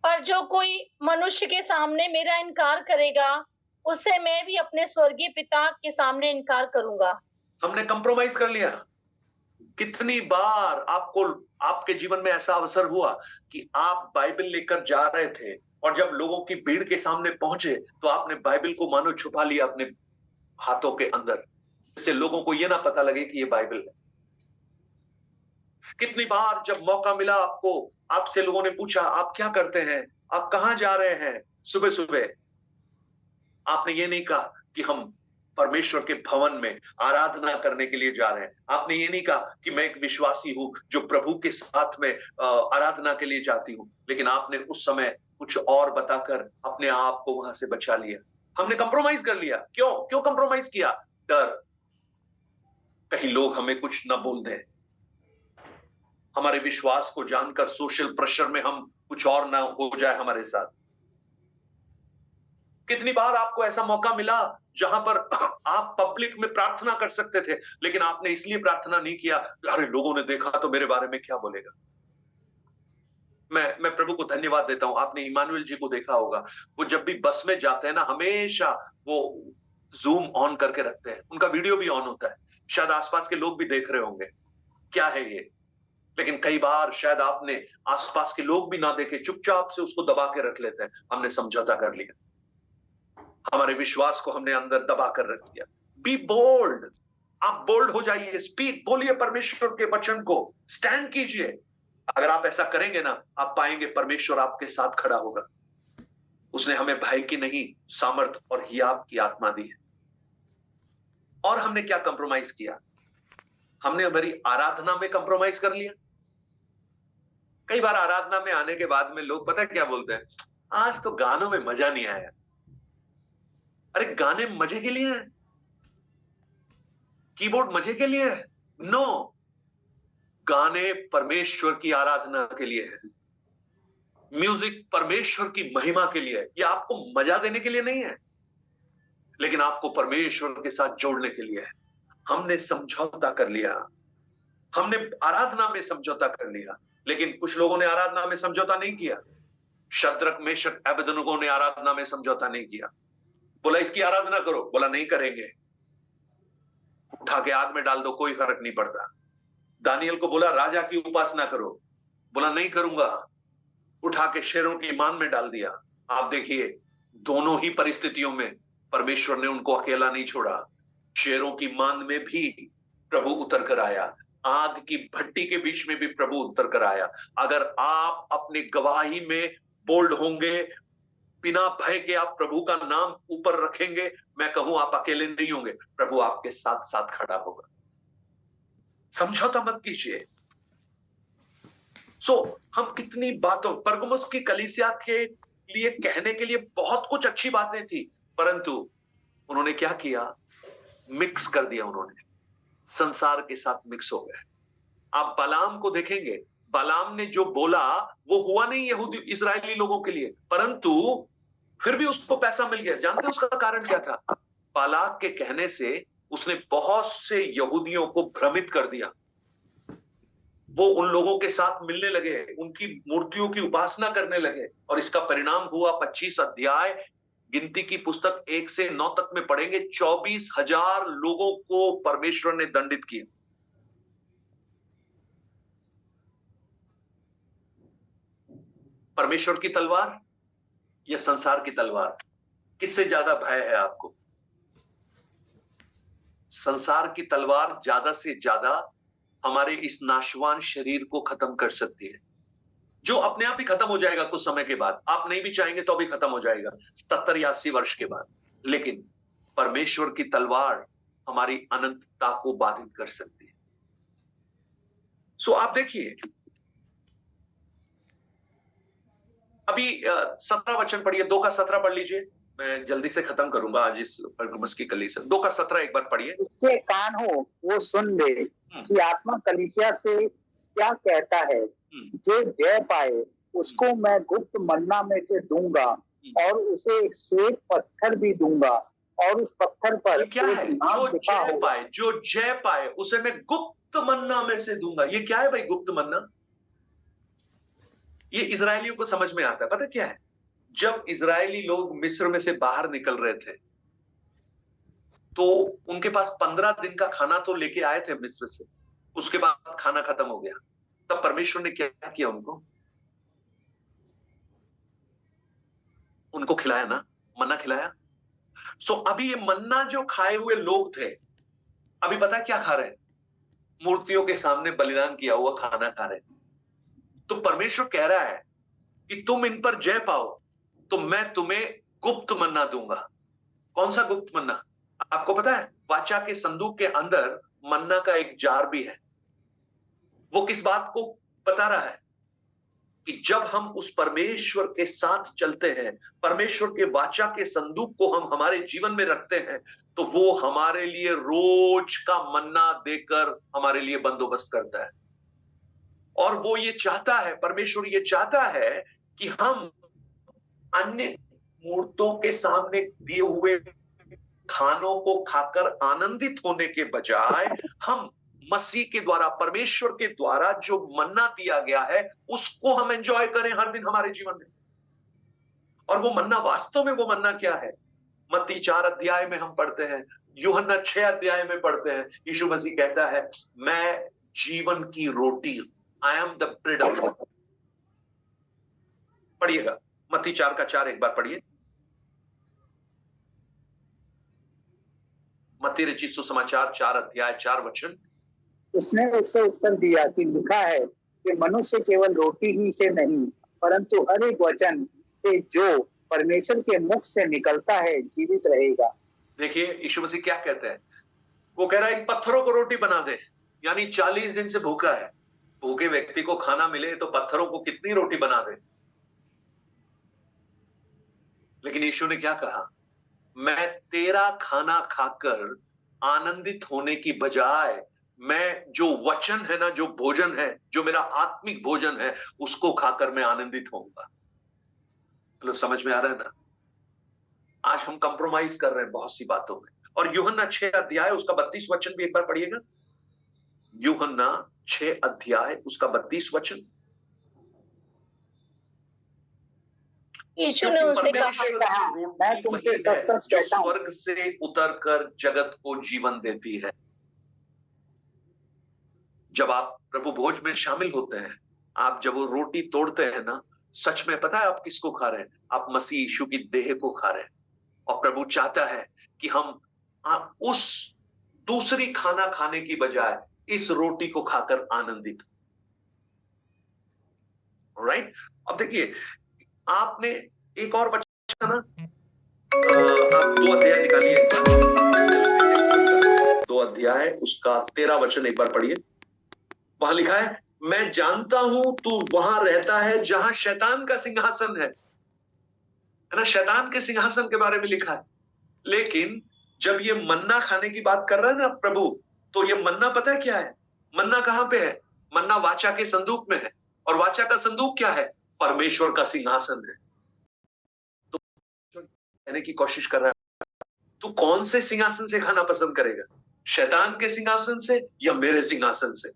पर जो कोई मनुष्य के सामने मेरा इनकार करेगा, उससे मैं भी अपने स्वर्गीय पिता के सामने इनकार करूंगा। हमने कंप्रोमाइज कर लिया। कितनी बार आपको आपके जीवन में ऐसा अवसर हुआ कि आप बाइबल लेकर जा रहे थे और जब लोगों की भीड़ के सामने पहुंचे तो आपने बाइबल को मानो छुपा लिया अपने हाथों के अंदर, जिससे लोगों को यह ना पता लगे कि ये बाइबल है। कितनी बार जब मौका मिला आपको, आपसे लोगों ने पूछा आप क्या करते हैं, आप कहां जा रहे हैं, सुबह सुबह आपने ये नहीं कहा कि हम परमेश्वर के भवन में आराधना करने के लिए जा रहे हैं। आपने ये नहीं कहा कि मैं एक विश्वासी हूं जो प्रभु के साथ में आराधना के लिए जाती हूं, लेकिन आपने उस समय कुछ और बताकर अपने आप को वहां से बचा लिया। हमने कंप्रोमाइज कर लिया। क्यों कंप्रोमाइज किया? डर, कहीं लोग हमें कुछ ना बोल दें, हमारे विश्वास को जानकर सोशल प्रेशर में हम कुछ और ना हो जाए हमारे साथ। कितनी बार आपको ऐसा मौका मिला जहां पर आप पब्लिक में प्रार्थना कर सकते थे, लेकिन आपने इसलिए प्रार्थना नहीं किया, अरे लोगों ने देखा तो मेरे बारे में क्या बोलेगा। मैं प्रभु को धन्यवाद देता हूं। आपने इमानुएल जी को देखा होगा, वो जब भी बस में जाते हैं ना, हमेशा वो जूम ऑन करके रखते हैं, उनका वीडियो भी ऑन होता है। शायद आसपास के लोग भी देख रहे होंगे क्या है ये, लेकिन कई बार शायद आपने आसपास के लोग भी ना देखे, चुपचाप से उसको दबा के रख लेते हैं। हमने समझौता कर लिया, हमारे विश्वास को हमने अंदर दबा कर रख दिया। बी बोल्ड, आप बोल्ड हो जाइए, स्पीक, बोलिए परमेश्वर के वचन को, स्टैंड कीजिए। अगर आप ऐसा करेंगे ना, आप पाएंगे परमेश्वर आपके साथ खड़ा होगा। उसने हमें भय की नहीं, सामर्थ और हियाव की आत्मा दी है। और हमने क्या कंप्रोमाइज किया? हमने हमारी आराधना में कंप्रोमाइज कर लिया। कई बार आराधना में आने के बाद में लोग पता है क्या बोलते हैं, आज तो गानों में मजा नहीं आया। अरे गाने मजे के लिए हैं, कीबोर्ड मजे के लिए है? नो, गाने परमेश्वर की आराधना के लिए है, म्यूजिक परमेश्वर की महिमा के लिए है। यह आपको मजा देने के लिए नहीं है, लेकिन आपको परमेश्वर के साथ जोड़ने के लिए है। हमने समझौता कर लिया, हमने आराधना में समझौता कर लिया, लेकिन कुछ लोगों ने आराधना में समझौता नहीं किया। शद्रक, मेशक, अबेदनगो ने आराधना में समझौता नहीं किया। बोला इसकी आराधना करो, बोला नहीं करेंगे, उठा के आग में डाल दो, कोई फर्क नहीं पड़ता। दानियल को बोला राजा की उपासना करो, बोला नहीं करूंगा, उठा के शेरों की मान में डाल दिया। आप देखिए, दोनों ही परिस्थितियों में परमेश्वर ने उनको अकेला नहीं छोड़ा। शेरों की मान में भी प्रभु उतर कर आया, आग की भट्टी के बीच में भी प्रभु उतर कर आया। अगर आप अपनी गवाही में बोल्ड होंगे, बिना भय के आप प्रभु का नाम ऊपर रखेंगे, मैं कहूं आप अकेले नहीं होंगे, प्रभु आपके साथ साथ खड़ा होगा। समझौता मत कीजिए। हम कितनी बातों, परगमुस की कलीसिया के लिए कहने के लिए बहुत कुछ अच्छी बातें थी, परंतु उन्होंने क्या किया? मिक्स कर दिया, उन्होंने संसार के साथ मिक्स हो गए। आप बालाम को देखेंगे, बालाम ने जो बोला वो हुआ नहीं यहूदी इस्राएली लोगों के लिए, परंतु फिर भी उसको पैसा मिल गया। जानते हैं उसका कारण क्या था? बालाक के कहने से उसने बहुत से यहूदियों को भ्रमित कर दिया। वो उन लोगों के साथ मिलने लगे, उनकी मूर्तियों की उपासना करने लगे, और इसका परिणाम हुआ 25 अध्याय गिनती की पुस्तक 1 से 9 तक में पढ़ेंगे, 24,000 लोगों को परमेश्वर ने दंडित किया। परमेश्वर की तलवार या संसार की तलवार, किससे ज्यादा भय है आपको? संसार की तलवार ज्यादा से ज्यादा हमारे इस नाशवान शरीर को खत्म कर सकती है, जो अपने आप ही खत्म हो जाएगा कुछ समय के बाद। आप नहीं भी चाहेंगे तो भी खत्म हो जाएगा 70 या 80 वर्ष के बाद। लेकिन परमेश्वर की तलवार हमारी अनंतता को बाधित कर सकती है। सो आप देखिए, अभी 17 वचन पढ़िए, 2 का 17 पढ़ लीजिए। मैं जल्दी से खत्म करूंगा आज इस परगमुस की कलीसिया से। 2 का 17 एक बार पढ़िए। इसके कान हो वो सुन ले कि आत्मा कलीसिया से क्या कहता है। जो जय पाए उसको मैं गुप्त मन्ना में से दूंगा और उसे एक श्वेत पत्थर भी दूंगा और उस पत्थर पर क्या है? जो जय पाए उसे मैं गुप्त मन्ना में से दूंगा। ये क्या है भाई गुप्त मन्ना? ये इजरायलियों को समझ में आता है। पता क्या है? जब इजरायली लोग मिस्र में से बाहर निकल रहे थे तो उनके पास 15 दिन का खाना तो लेके आए थे मिस्र से। उसके बाद खाना खत्म हो गया। तब परमेश्वर ने क्या किया? उनको खिलाया ना, मन्ना खिलाया। सो अभी ये मन्ना जो खाए हुए लोग थे, अभी पता है क्या खा रहे हैं? मूर्तियों के सामने बलिदान किया हुआ खाना खा रहे हैं। तो परमेश्वर कह रहा है कि तुम इन पर जय पाओ तो मैं तुम्हें गुप्त मन्ना दूंगा। कौन सा गुप्त मन्ना? आपको पता है, वाचा के संदूक के अंदर मन्ना का एक जार भी है। वो किस बात को बता रहा है? कि जब हम उस परमेश्वर के साथ चलते हैं, परमेश्वर के वाचा के संदूक को हम हमारे जीवन में रखते हैं, तो वो हमारे लिए रोज का मन्ना देकर हमारे लिए बंदोबस्त करता है। और वो ये चाहता है, परमेश्वर ये चाहता है कि हम अन्य मूर्तों के सामने दिए हुए खानों को खाकर आनंदित होने के बजाय हम मसीह के द्वारा, परमेश्वर के द्वारा जो मन्ना दिया गया है उसको हम एंजॉय करें हर दिन हमारे जीवन में। और वो मन्ना, वास्तव में वो मन्ना क्या है? मत्ती 4 अध्याय में हम पढ़ते हैं, यूहन्ना 6 अध्याय में पढ़ते हैं, यीशु मसीह कहता है मैं जीवन की रोटी, I am the bread of life. पढ़िएगा मत्ती 4 का 4 एक बार पढ़िए। मत्ती रचित सुसमाचार 4 अध्याय 4 वचन। उसने उससे उत्तर दिया कि लिखा है कि मनुष्य केवल रोटी ही से नहीं परंतु हर एक वचन से जो परमेश्वर के मुख से निकलता है जीवित रहेगा। देखिए यीशु मसीह क्या कहते हैं? वो कह रहा है पत्थरों को रोटी बना दे। यानी 40 दिन से भूखा है, भूखे व्यक्ति को खाना मिले तो पत्थरों को कितनी रोटी बना दे। लेकिन यीशु ने क्या कहा? मैं तेरा खाना खाकर आनंदित होने की बजाय मैं जो वचन है ना, जो भोजन है, जो मेरा आत्मिक भोजन है, उसको खाकर मैं आनंदित होऊंगा। मतलब समझ में आ रहा है ना? आज हम कंप्रोमाइज कर रहे हैं बहुत सी बातों में। और यूहन्ना 6 अध्याय उसका 32 वचन भी एक बार पढ़िएगा। यूहन्ना 6 अध्याय उसका 32 वचन। यीशु ने उसे कहा, मैं तुमसे सच-सच कहता हूं, स्वर्ग से उतरकर जगत को जीवन देती है। जब आप प्रभु भोज में शामिल होते हैं, आप जब वो रोटी तोड़ते हैं ना, सच में पता है आप किसको खा रहे हैं? आप मसीह यीशु की देह को खा रहे हैं। और प्रभु चाहता है कि हम उस दूसरी खाना खाने की बजाय इस रोटी को खाकर आनंदित। राइट? अब देखिए, आपने एक और वचन ना, आप 2 अध्याय निकालिए, 2 अध्याय उसका 13 वचन एक बार पढ़िए। वहां लिखा है मैं जानता हूं तू वहां रहता है जहां शैतान का सिंहासन है ना? शैतान के सिंहासन के बारे में लिखा है। लेकिन जब ये मन्ना खाने की बात कर रहा है ना प्रभु, तो ये मन्ना पता है क्या है? मन्ना कहां पे है? मन्ना वाचा के संदूक में है। और वाचा का संदूक क्या है? परमेश्वर का सिंहासन है। तो कहने की कोशिश कर रहा है, तू कौन से सिंहासन से खाना पसंद करेगा? शैतान के सिंहासन से या मेरे सिंहासन से?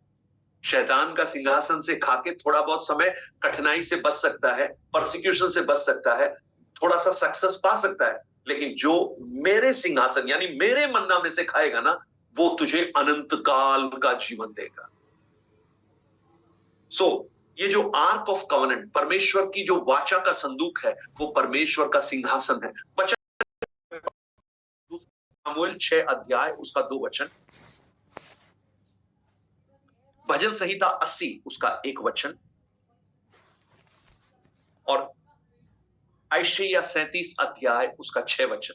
शैतान का सिंहासन से खाके थोड़ा बहुत समय कठिनाई से बच सकता है, परसिक्यूशन से बच सकता है, थोड़ा सा सक्सेस पा सकता है। लेकिन जो मेरे सिंहासन यानी मेरे मन्ना में से खाएगा ना, वो तुझे अनंत काल का जीवन देगा। ये जो आर्क ऑफ कवनेंट, परमेश्वर की जो वाचा का संदूक है, वो परमेश्वर का सिंहासन है। शमूएल 6 अध्याय उसका 2 वचन, भजन संहिता 80 उसका 1 वचन, और यशायाह 37 अध्याय उसका 6 वचन।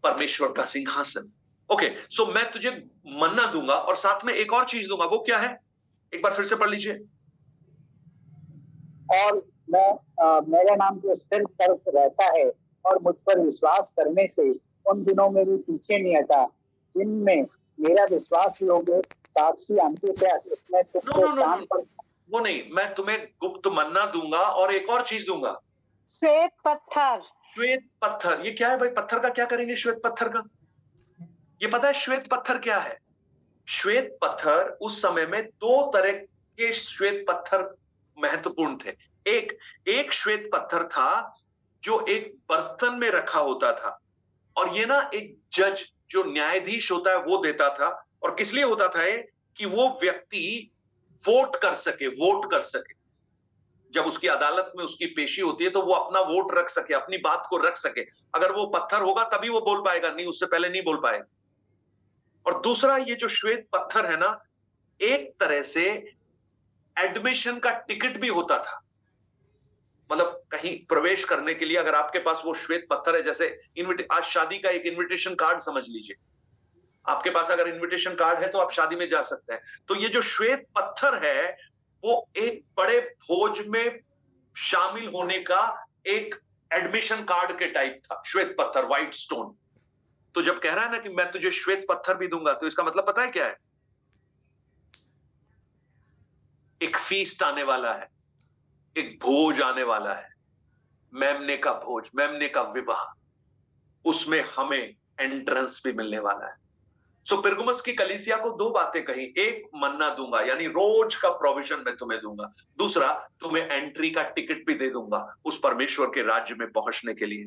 परमेश्वर का सिंहासन। ओके, सो मैं तुझे मन्ना दूंगा और साथ में एक और चीज दूंगा, वो क्या है? एक बार फिर से पढ़ लीजिए। और मेरा नाम जो स्थिर तरफ रहता है और मुझ पर विश्वास करने से उन दिनों में भी पीछे नहीं हटा, जिनमें मेरा विश्वास योग्य साक्षी अंत्योदय इसमें तुमके स्थान पर। वो नहीं, मैं तुम्हें गुप्त मन्ना दूंगा और एक और चीज दूंगा, श्वेत पत्थर। श्वेत पत्थर। ये क्या है भाई? पत्थर का क्या करेंगे? श्वेत पत्थर का ये पता है श्वेत पत्थर क्या है? श्वेत पत्थर, उस समय में 2 तरह के श्वेत पत्थर महत्वपूर्ण थे। एक श्वेत पत्थर था जो एक बर्तन में रखा होता था, और ये ना एक जज जो न्यायाधीश होता है वो देता था। और किस लिए होता था ये? कि वो व्यक्ति वोट कर सके। जब उसकी अदालत में उसकी पेशी होती है तो वो अपना वोट रख सके, अपनी बात को रख सके। अगर वो पत्थर होगा तभी वो बोल पाएगा, नहीं उससे पहले नहीं बोल पाएगा। और दूसरा, ये जो श्वेत पत्थर है ना, एक तरह से एडमिशन का टिकट भी होता था। मतलब कहीं प्रवेश करने के लिए अगर आपके पास वो श्वेत पत्थर है, जैसे आज शादी का एक इनविटेशन कार्ड समझ लीजिए, आपके पास अगर इनविटेशन कार्ड है तो आप शादी में जा सकते हैं। तो ये जो श्वेत पत्थर है वो एक बड़े भोज में शामिल होने का एक एडमिशन कार्ड के टाइप था, श्वेत पत्थर, व्हाइट स्टोन। तो जब कह रहा है ना कि मैं तुझे श्वेत पत्थर भी दूंगा, तो इसका मतलब पता है क्या है? एक फीस्ट आने वाला है, एक भोज आने वाला है, मेमने का भोज, मेमने का विवाह, उसमें हमें एंट्रेंस भी मिलने वाला है। सो पिरगमुस की कलीसिया को 2 बातें कही, एक मन्ना दूंगा यानी रोज का प्रोविजन मैं तुम्हें दूंगा, दूसरा तुम्हें एंट्री का टिकट भी दे दूंगा उस परमेश्वर के राज्य में पहुंचने के लिए।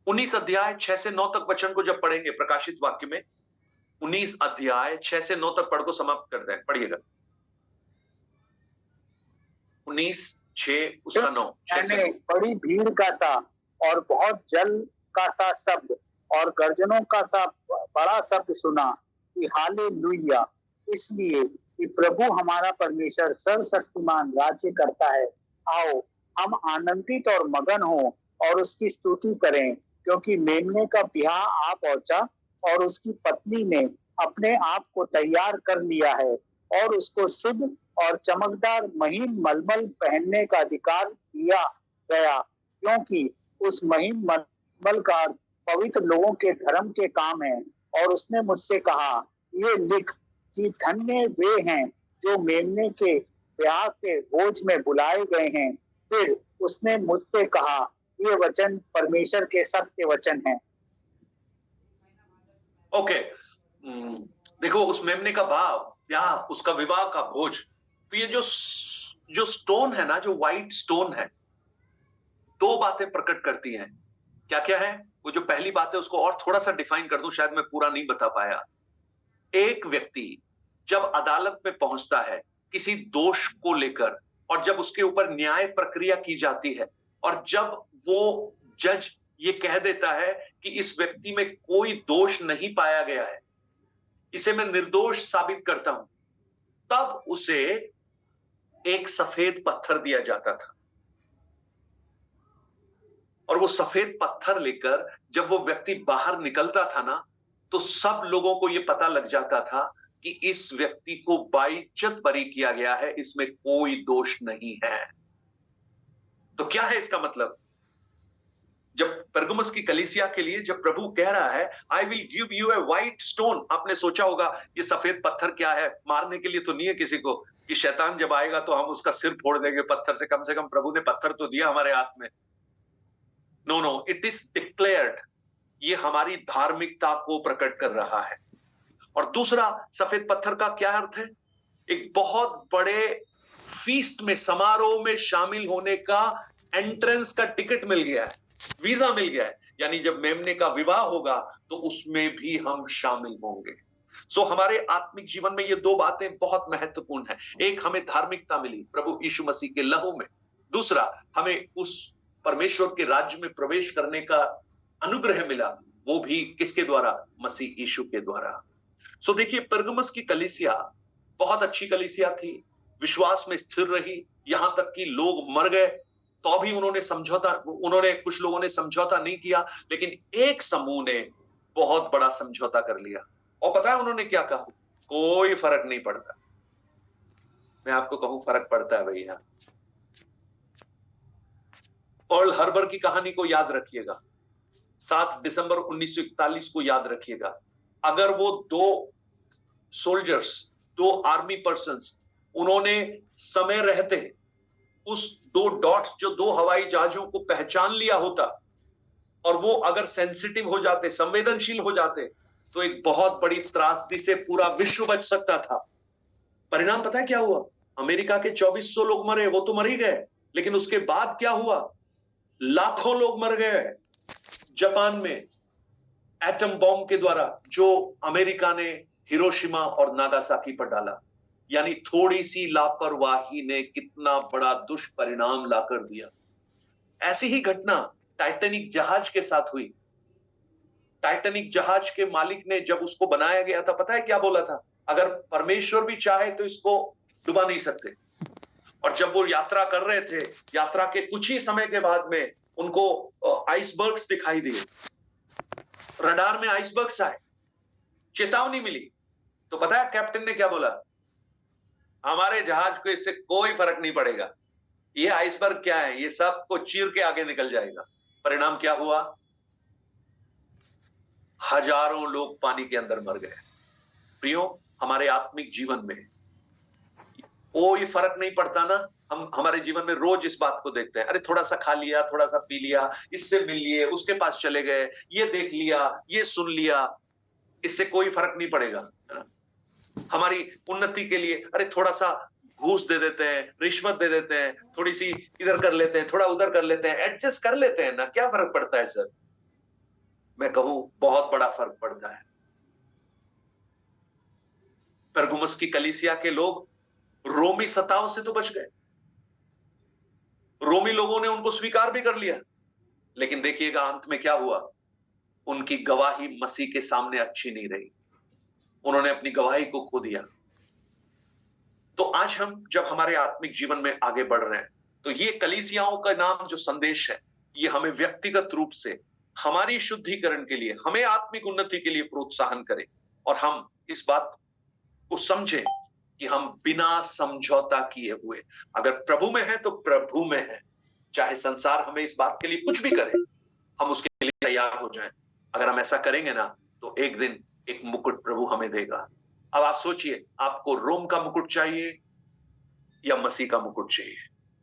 उन्नीस अध्याय 6 से 9 तक वचन को जब पढ़ेंगे प्रकाशित वाक्य में, 19 अध्याय 6 से 9 तक पढ़ को समाप्त करते हैं। पढ़िएगा 19:6 उसका 9। मैंने बड़ी भीड़ का सा और बहुत जल का सा शब्द और गर्जनों का सा बड़ा शब्द सुना कि हालेलुया, इसलिए कि प्रभु हमारा परमेश्वर सर्वशक्तिमान राज्य करता है। आओ हम आनंदित और मगन हो और उसकी स्तुति करें, क्योंकि मेमने का ब्याह आ पहुंचा और उसकी पत्नी ने अपने आप को तैयार कर लिया है, और उसको शुद्ध और चमकदार महीन मलमल पहनने का अधिकार दिया गया, क्योंकि उस महीन मलमल का पवित्र लोगों के धर्म के काम है। और उसने मुझसे कहा, ये लिख कि धन्य वे हैं जो मेमने के ब्याह के भोज में बुलाए गए हैं। फिर उसने मुझसे कहा, ये वचन परमेश्वर के सत्य वचन हैं। ओके, देखो उस मेमने का ब्याह, उसका विवाह का भोज। तो ये जो स्टोन है ना, जो व्हाइट स्टोन है, 2 बातें प्रकट करती हैं। क्या क्या है? वो जो पहली बात है उसको और थोड़ा सा डिफाइन कर दूं, शायद मैं पूरा नहीं बता पाया। एक व्यक्ति जब अदालत में पहुंचता है किसी दोष को लेकर, और जब उसके ऊपर न्याय प्रक्रिया की जाती है, और जब वो जज ये कह देता है कि इस व्यक्ति में कोई दोष नहीं पाया गया है, इसे मैं निर्दोष साबित करता हूं, तब उसे एक सफेद पत्थर दिया जाता था। और वो सफेद पत्थर लेकर जब वो व्यक्ति बाहर निकलता था ना, तो सब लोगों को ये पता लग जाता था कि इस व्यक्ति को बाइज्जत बरी किया गया है, इसमें कोई दोष नहीं है। तो क्या है इसका मतलब? जब परगमुस की कलीसिया के लिए जब प्रभु कह रहा है, I will give U a white stone, आपने सोचा होगा ये सफेद पत्थर क्या है? मारने के लिए तो नहीं है किसी को, कि शैतान जब आएगा तो हम उसका सिर फोड़ देंगे पत्थर से। कम प्रभु ने पत्थर तो दिया हमारे हाथ में। नो, इट इज डिक्लेयर्ड, ये हमारी धार्मिकता को प्रकट कर रहा है। और दूसरा, सफेद पत्थर का क्या अर्थ है? एक बहुत बड़े फीस्ट में, समारोह में शामिल होने का एंट्रेंस का टिकट मिल गया है, वीजा मिल गया है। यानी जब मेमने का विवाह होगा तो उसमें भी हम शामिल होंगे। सो हमारे आत्मिक जीवन में ये दो बातें बहुत महत्वपूर्ण है। एक, हमें धार्मिकता मिली प्रभु यीशु मसीह के लहू में। दूसरा, हमें उस परमेश्वर के राज्य में प्रवेश करने का अनुग्रह मिला, वो भी किसके द्वारा? मसीह यीशु के द्वारा। सो देखिए, परगमुस की कलीसिया बहुत अच्छी कलीसिया थी, विश्वास में स्थिर रही, यहां तक कि लोग मर गए तो भी उन्होंने कुछ लोगों ने समझौता नहीं किया, लेकिन एक समूह ने बहुत बड़ा समझौता कर लिया। और पता है उन्होंने क्या कहा? कोई फर्क नहीं पड़ता। मैं आपको कहूं, फर्क पड़ता है भैया। पर्ल हार्बर की कहानी को याद रखिएगा, 7 दिसंबर 1941 को याद रखिएगा। अगर वो दो सोल्जर्स, दो आर्मी पर्सन्स, उन्होंने समय रहते उस दो डॉट्स, जो दो हवाई जहाजों को पहचान लिया होता, और वो अगर सेंसिटिव हो जाते, संवेदनशील हो जाते, तो एक बहुत बड़ी त्रासदी से पूरा विश्व बच सकता था। परिणाम पता है क्या हुआ? अमेरिका के 2400 लोग मरे, वो तो मर ही गए, लेकिन उसके बाद क्या हुआ? लाखों लोग मर गए जापान में एटम बॉम्ब के द्वारा, जो अमेरिका ने हिरोशिमा और नागासाकी पर डाला। यानी थोड़ी सी लापरवाही ने कितना बड़ा दुष्परिणाम लाकर दिया। ऐसी ही घटना टाइटैनिक जहाज के साथ हुई। टाइटैनिक जहाज के मालिक ने, जब उसको बनाया गया था, पता है क्या बोला था? अगर परमेश्वर भी चाहे तो इसको डुबा नहीं सकते। और जब वो यात्रा कर रहे थे, यात्रा के कुछ ही समय के बाद में उनको आइसबर्ग्स दिखाई दिए, रडार में आइसबर्ग्स आए, चेतावनी मिली। तो पता है कैप्टन ने क्या बोला? हमारे जहाज को इससे कोई फर्क नहीं पड़ेगा, ये आइसबर्ग क्या है, ये सबको चीर के आगे निकल जाएगा। परिणाम क्या हुआ? हजारों लोग पानी के अंदर मर गए। प्रियो, हमारे आत्मिक जीवन में कोई फर्क नहीं पड़ता ना। हम हमारे जीवन में रोज इस बात को देखते हैं, अरे थोड़ा सा खा लिया, थोड़ा सा पी लिया, इससे मिल लिए, उसके पास चले गए, ये देख लिया, ये सुन लिया, इससे कोई फर्क नहीं पड़ेगा, है ना? हमारी उन्नति के लिए अरे थोड़ा सा घूस दे देते हैं, रिश्वत दे देते हैं, थोड़ी सी इधर कर लेते हैं, थोड़ा उधर कर लेते हैं, एडजस्ट कर लेते हैं ना, क्या फर्क पड़ता है सर? मैं कहूं, बहुत बड़ा फर्क पड़ता है। परगमुस की कलीसिया के लोग रोमी सताव से तो बच गए, रोमी लोगों ने उनको स्वीकार भी कर लिया, लेकिन देखिएगा अंत में क्या हुआ? उनकी गवाही मसीह के सामने अच्छी नहीं रही, उन्होंने अपनी गवाही को खो दिया। तो आज हम जब हमारे आत्मिक जीवन में आगे बढ़ रहे हैं, तो ये कलीसियाओं का नाम जो संदेश है, ये हमें व्यक्तिगत रूप से हमारी शुद्धिकरण के लिए, हमें आत्मिक उन्नति के लिए प्रोत्साहन करे, और हम इस बात को समझें कि हम बिना समझौता किए हुए अगर प्रभु में है तो प्रभु में है। चाहे संसार हमें इस बात के लिए कुछ भी करे, हम उसके लिए तैयार हो जाएं। अगर हम ऐसा करेंगे ना, तो एक दिन एक मुकुट प्रभु हमें देगा। अब आप सोचिए, आपको रोम का मुकुट चाहिए या मसीह का मुकुट चाहिए?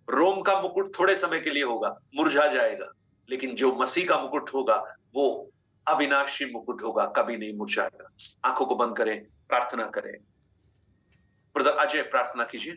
रोम का मुकुट थोड़े समय के लिए होगा, मुरझा जाएगा, लेकिन जो मसीह का मुकुट होगा वो अविनाशी मुकुट होगा, कभी नहीं मुरझाएगा। आंखों को बंद करें, प्रार्थना करें। ब्रदर अजय, प्रार्थना कीजिए।